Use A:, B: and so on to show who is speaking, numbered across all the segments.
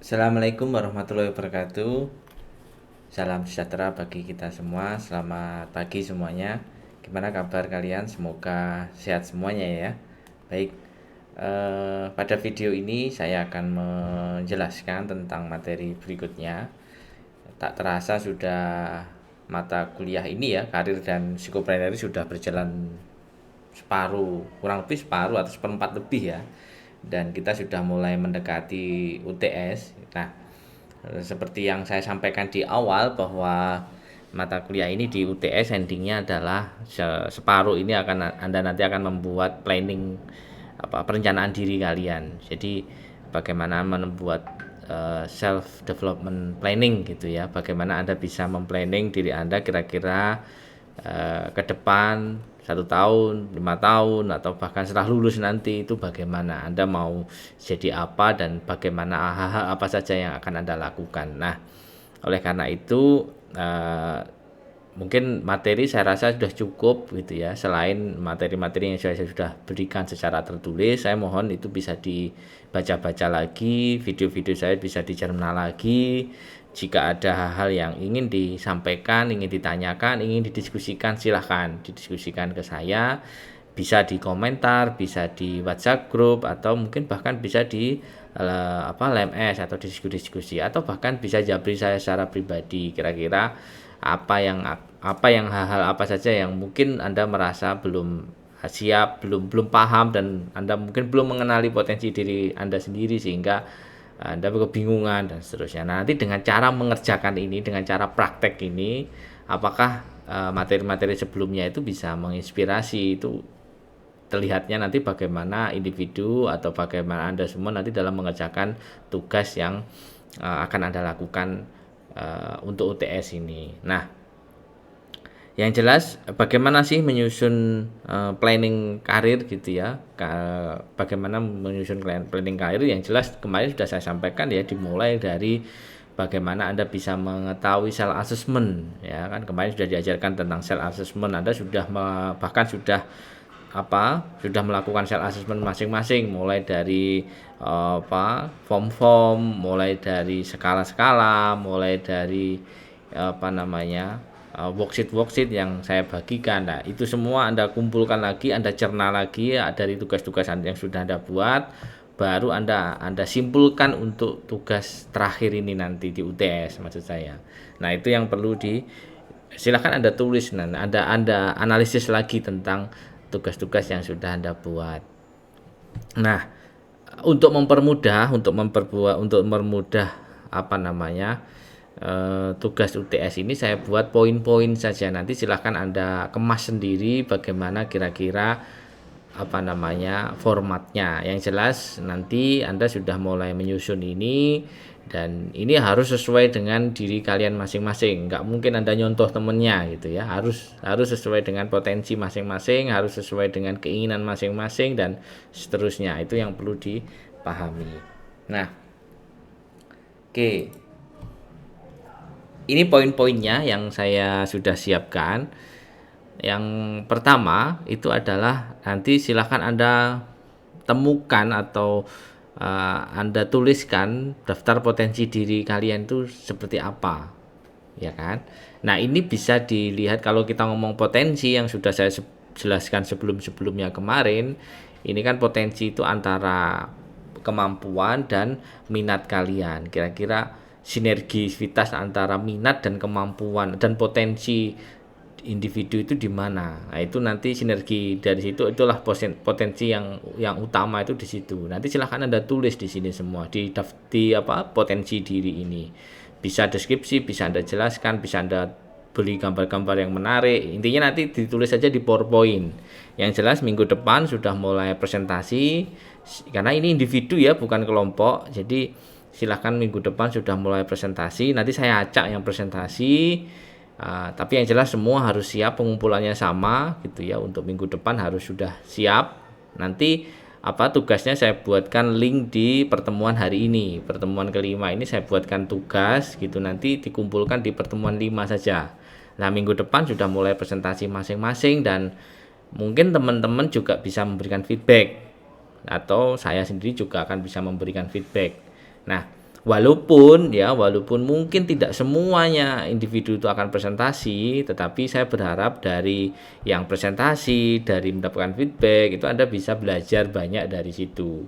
A: Assalamualaikum warahmatullahi wabarakatuh. Salam sejahtera bagi kita semua. Selamat pagi semuanya. Gimana kabar kalian? Semoga sehat semuanya ya. Baik, pada video ini saya akan menjelaskan tentang materi berikutnya. Tak terasa sudah mata kuliah ini ya, karir dan psikopreneur sudah berjalan separuh, kurang lebih separuh atau seperempat lebih ya. Dan kita sudah mulai mendekati UTS. Nah, seperti yang saya sampaikan di awal bahwa mata kuliah ini di UTS endingnya adalah separuh ini Anda nanti akan membuat planning perencanaan diri kalian. Jadi bagaimana membuat self development planning gitu ya. Bagaimana Anda bisa memplanning diri Anda kira-kira ke depan 1 tahun, 5 tahun, atau bahkan setelah lulus nanti itu bagaimana Anda mau jadi apa dan bagaimana hal-hal apa saja yang akan Anda lakukan. Nah, oleh karena itu mungkin materi saya rasa sudah cukup gitu ya. Selain materi-materi yang saya sudah berikan secara tertulis, saya mohon itu bisa dibaca-baca lagi, video-video saya bisa dicerna lagi. Jika ada hal-hal yang ingin disampaikan, ingin ditanyakan, ingin didiskusikan, silahkan didiskusikan ke saya. Bisa di komentar, bisa di WhatsApp group, atau mungkin bahkan bisa di LMS atau diskusi-diskusi, atau bahkan bisa japri saya secara pribadi. Kira-kira apa yang hal-hal apa saja yang mungkin Anda merasa belum siap, belum paham, dan Anda mungkin belum mengenali potensi diri Anda sendiri sehingga Anda kebingungan dan seterusnya. Nah, nanti dengan cara mengerjakan ini, dengan cara praktek ini, apakah materi-materi sebelumnya itu bisa menginspirasi, itu terlihatnya nanti bagaimana individu atau bagaimana Anda semua nanti dalam mengerjakan tugas yang akan Anda lakukan untuk UTS ini. Nah, yang jelas bagaimana sih menyusun planning karir gitu ya. Bagaimana menyusun planning karir, yang jelas kemarin sudah saya sampaikan ya, dimulai dari bagaimana Anda bisa mengetahui self assessment ya kan. Kemarin sudah diajarkan tentang self assessment. Anda sudah sudah melakukan self assessment masing-masing, mulai dari form-form, mulai dari skala-skala, mulai dari worksheet yang saya bagikan. Nah, itu semua Anda kumpulkan lagi, Anda cerna lagi ya, dari tugas-tugas yang sudah Anda buat, baru Anda simpulkan untuk tugas terakhir ini nanti di UTS maksud saya. Nah, itu yang perlu silakan Anda tulis, nah Anda analisis lagi tentang tugas-tugas yang sudah Anda buat. Nah, untuk mempermudah tugas UTS ini, saya buat poin-poin saja. Nanti silahkan Anda kemas sendiri bagaimana kira-kira formatnya. Yang jelas nanti Anda sudah mulai menyusun ini, dan ini harus sesuai dengan diri kalian masing-masing. Nggak mungkin Anda nyontoh temennya gitu ya. Harus sesuai dengan potensi masing-masing, harus sesuai dengan keinginan masing-masing, dan seterusnya. Itu yang perlu dipahami. Nah, oke. Ini poin-poinnya yang saya sudah siapkan. Yang pertama itu adalah nanti silahkan Anda temukan atau Anda tuliskan daftar potensi diri kalian itu seperti apa, ya kan? Nah, ini bisa dilihat kalau kita ngomong potensi yang sudah saya jelaskan sebelum-sebelumnya kemarin. Ini kan potensi itu antara kemampuan dan minat kalian. Kira-kira sinergisitas antara minat dan kemampuan dan potensi individu itu di mana. Nah, itu nanti sinergi dari situ, itulah potensi yang utama itu di situ. Nanti silahkan Anda tulis di sini semua di potensi diri ini. Bisa deskripsi, bisa Anda jelaskan, bisa Anda beri gambar-gambar yang menarik. Intinya nanti ditulis saja di PowerPoint. Yang jelas minggu depan sudah mulai presentasi, karena ini individu ya, bukan kelompok. Jadi silahkan minggu depan sudah mulai presentasi. Nanti saya acak yang presentasi. Tapi yang jelas semua harus siap, pengumpulannya sama gitu ya. Untuk minggu depan harus sudah siap. Nanti tugasnya saya buatkan link di pertemuan hari ini. Pertemuan kelima ini saya buatkan tugas gitu, nanti dikumpulkan di pertemuan 5 saja. Nah, minggu depan sudah mulai presentasi masing-masing, dan mungkin teman-teman juga bisa memberikan feedback, atau saya sendiri juga akan bisa memberikan feedback. Nah, Walaupun mungkin tidak semuanya individu itu akan presentasi, tetapi saya berharap dari yang presentasi, dari mendapatkan feedback itu Anda bisa belajar banyak dari situ.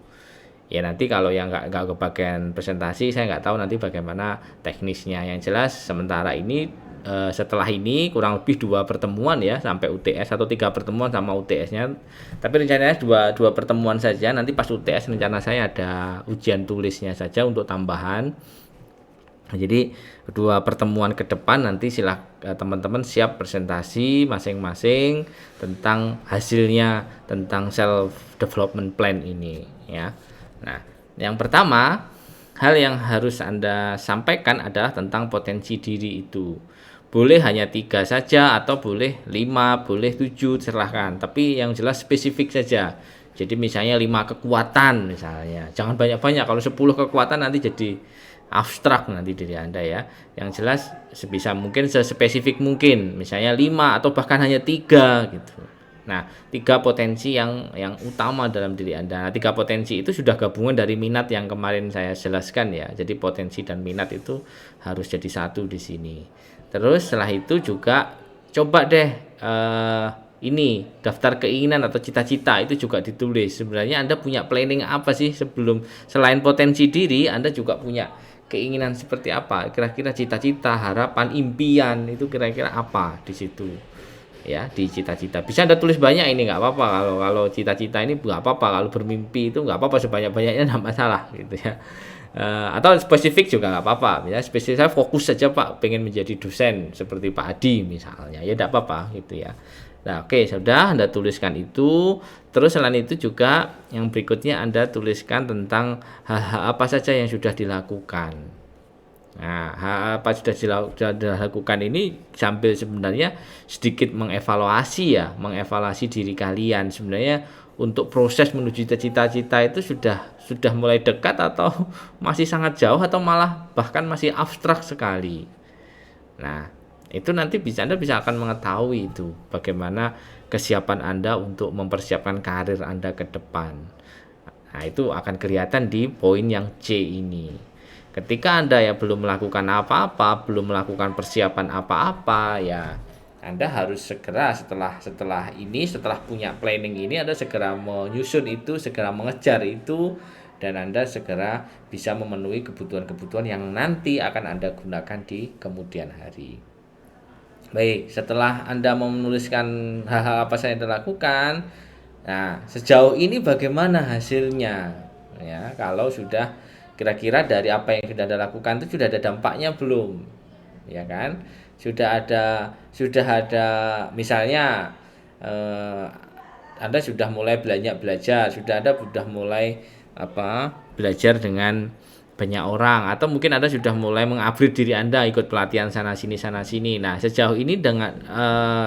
A: Ya nanti kalau yang nggak kebagian presentasi, saya nggak tahu nanti bagaimana teknisnya. Yang jelas sementara ini setelah ini kurang lebih 2 pertemuan ya sampai UTS, atau 3 pertemuan sama UTS-nya. Tapi rencananya dua pertemuan saja. Nanti pas UTS rencana saya ada ujian tulisnya saja untuk tambahan. Jadi 2 pertemuan ke depan nanti teman-teman siap presentasi masing-masing tentang hasilnya, tentang self development plan ini ya. Nah, yang pertama hal yang harus Anda sampaikan adalah tentang potensi diri itu. Boleh hanya 3 saja atau boleh 5, boleh 7, silahkan. Tapi yang jelas spesifik saja. Jadi misalnya 5 kekuatan misalnya. Jangan banyak-banyak. Kalau 10 kekuatan nanti jadi abstrak nanti diri Anda ya. Yang jelas sebisa mungkin sespesifik mungkin. Misalnya 5 atau bahkan hanya 3 gitu. Nah, 3 potensi yang utama dalam diri Anda. Nah, 3 potensi itu sudah gabungan dari minat yang kemarin saya jelaskan ya. Jadi potensi dan minat itu harus jadi satu di sini. Terus setelah itu juga coba deh ini daftar keinginan atau cita-cita itu juga ditulis. Sebenarnya Anda punya planning apa sih sebelum, selain potensi diri, Anda juga punya keinginan seperti apa? Kira-kira cita-cita, harapan, impian itu kira-kira apa di situ? Ya, di cita-cita. Bisa Anda tulis banyak, ini nggak apa-apa. Kalau cita-cita ini nggak apa-apa. Kalau bermimpi itu nggak apa-apa, sebanyak-banyaknya nggak masalah gitu ya. Atau spesifik juga nggak apa-apa. Misalnya spesifik, saya fokus saja Pak, pengen menjadi dosen seperti Pak Adi misalnya, ya nggak apa-apa gitu ya. Nah, oke, sudah Anda tuliskan itu. Terus selain itu juga yang berikutnya Anda tuliskan tentang hal-hal apa saja yang sudah dilakukan. Nah, hal apa sudah dilakukan ini sambil sebenarnya sedikit mengevaluasi diri kalian. Sebenarnya untuk proses menuju cita-cita itu sudah mulai dekat atau masih sangat jauh atau malah bahkan masih abstrak sekali. Nah, itu nanti Anda bisa akan mengetahui itu bagaimana kesiapan Anda untuk mempersiapkan karir Anda ke depan. Nah, itu akan kelihatan di poin yang C ini. Ketika Anda ya belum melakukan apa-apa, belum melakukan persiapan apa-apa, ya Anda harus segera setelah punya planning ini, Anda segera menyusun itu, segera mengejar itu, dan Anda segera bisa memenuhi kebutuhan-kebutuhan yang nanti akan Anda gunakan di kemudian hari. Baik, setelah Anda menuliskan hal-hal apa saja yang Anda lakukan, nah sejauh ini bagaimana hasilnya? Ya, kalau sudah kira-kira dari apa yang sudah Anda lakukan itu sudah ada dampaknya belum? Ya kan? Sudah ada misalnya Anda sudah mulai belajar, sudah mulai belajar dengan banyak orang, atau mungkin Anda sudah mulai mengupgrade diri Anda, ikut pelatihan sana sini. Nah, sejauh ini dengan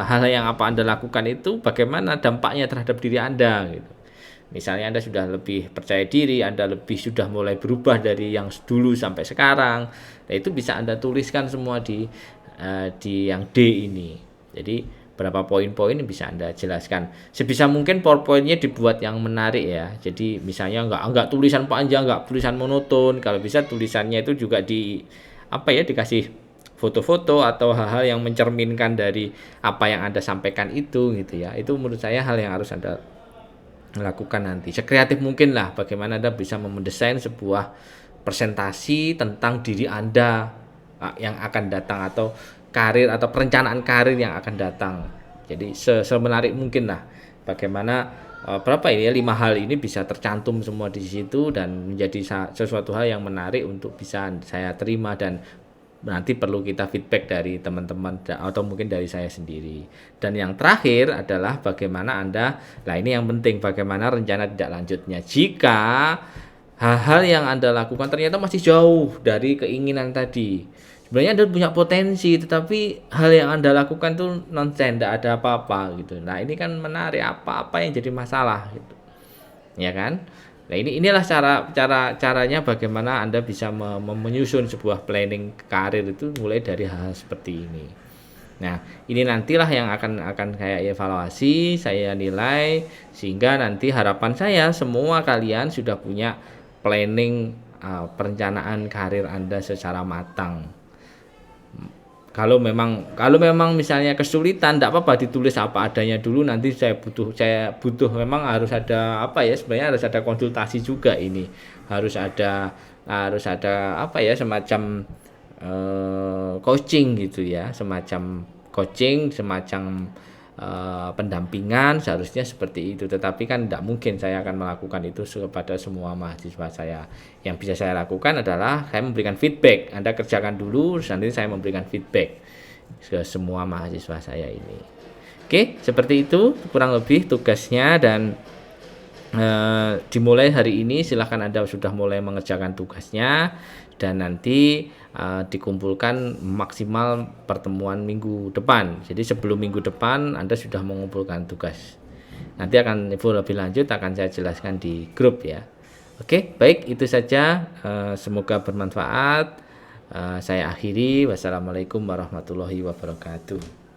A: hal yang apa Anda lakukan itu bagaimana dampaknya terhadap diri Anda gitu. Misalnya Anda sudah lebih percaya diri, Anda sudah mulai berubah dari yang dulu sampai sekarang. Nah, itu bisa Anda tuliskan semua di yang D ini. Jadi berapa poin-poin bisa Anda jelaskan. Sebisa mungkin PowerPoint-nya dibuat yang menarik ya. Jadi misalnya enggak tulisan panjang, enggak tulisan monoton. Kalau bisa tulisannya itu juga dikasih foto-foto atau hal-hal yang mencerminkan dari apa yang Anda sampaikan itu gitu ya. Itu menurut saya hal yang harus Anda lakukan nanti. Sekreatif mungkin lah bagaimana Anda bisa mendesain sebuah presentasi tentang diri Anda yang akan datang, atau karir atau perencanaan karir yang akan datang. Jadi semenarik mungkin lah bagaimana 5 hal ini bisa tercantum semua di situ dan menjadi sesuatu hal yang menarik untuk bisa saya terima, dan nanti perlu kita feedback dari teman-teman atau mungkin dari saya sendiri. Dan yang terakhir adalah bagaimana ini yang penting, bagaimana rencana tidak lanjutnya jika hal-hal yang Anda lakukan ternyata masih jauh dari keinginan tadi. Sebenarnya Anda punya potensi, tetapi hal yang Anda lakukan tuh nonsen, tidak ada apa-apa gitu. Nah, ini kan menarik, apa-apa yang jadi masalah gitu. Ya kan? Nah, inilah caranya bagaimana Anda bisa menyusun sebuah planning karir itu mulai dari hal seperti ini. Nah, ini nantilah yang akan saya evaluasi, saya nilai, sehingga nanti harapan saya semua kalian sudah punya planning perencanaan karir Anda secara matang. Kalau memang misalnya kesulitan, tidak apa-apa ditulis apa adanya dulu. Nanti saya butuh memang harus ada apa ya, sebenarnya harus ada konsultasi juga ini. Harus ada apa ya, semacam coaching gitu ya, semacam coaching, semacam pendampingan, seharusnya seperti itu. Tetapi kan tidak mungkin saya akan melakukan itu kepada semua mahasiswa saya. Yang bisa saya lakukan adalah saya memberikan feedback. Anda kerjakan dulu, nanti saya memberikan feedback ke semua mahasiswa saya ini. Oke, seperti itu kurang lebih tugasnya. Dan dimulai hari ini, silahkan Anda sudah mulai mengerjakan tugasnya, dan nanti dikumpulkan maksimal pertemuan minggu depan. Jadi sebelum minggu depan Anda sudah mengumpulkan tugas. Nanti akan info lebih lanjut akan saya jelaskan di grup ya. Oke, baik, itu saja. Semoga bermanfaat. Saya akhiri. Wassalamualaikum warahmatullahi wabarakatuh.